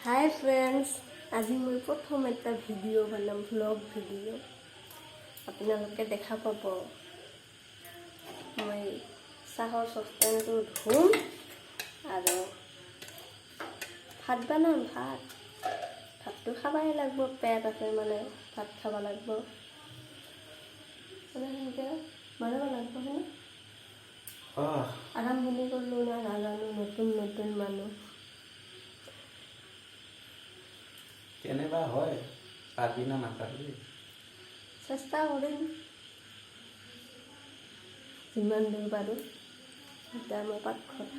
Hi friends, आज मैं प्रथम एक भिडिओ बनाम व्लग भिडिओ आपलोके देखा पाब। मैं चाहर चचपेन तो धुम और भात बनाम। भात तो खाबाई लगब, पेट आसे माने भात खाबा लगब माने बनाब लगब है आरम्भणि करलो ना नाजानो नतुन नतुन मानुह केनेबा হয় পাবি না নাপাবি চেষ্টা কৰিম যিমান দূৰ পাৰোঁ। এতিয়া মই পাকঘৰত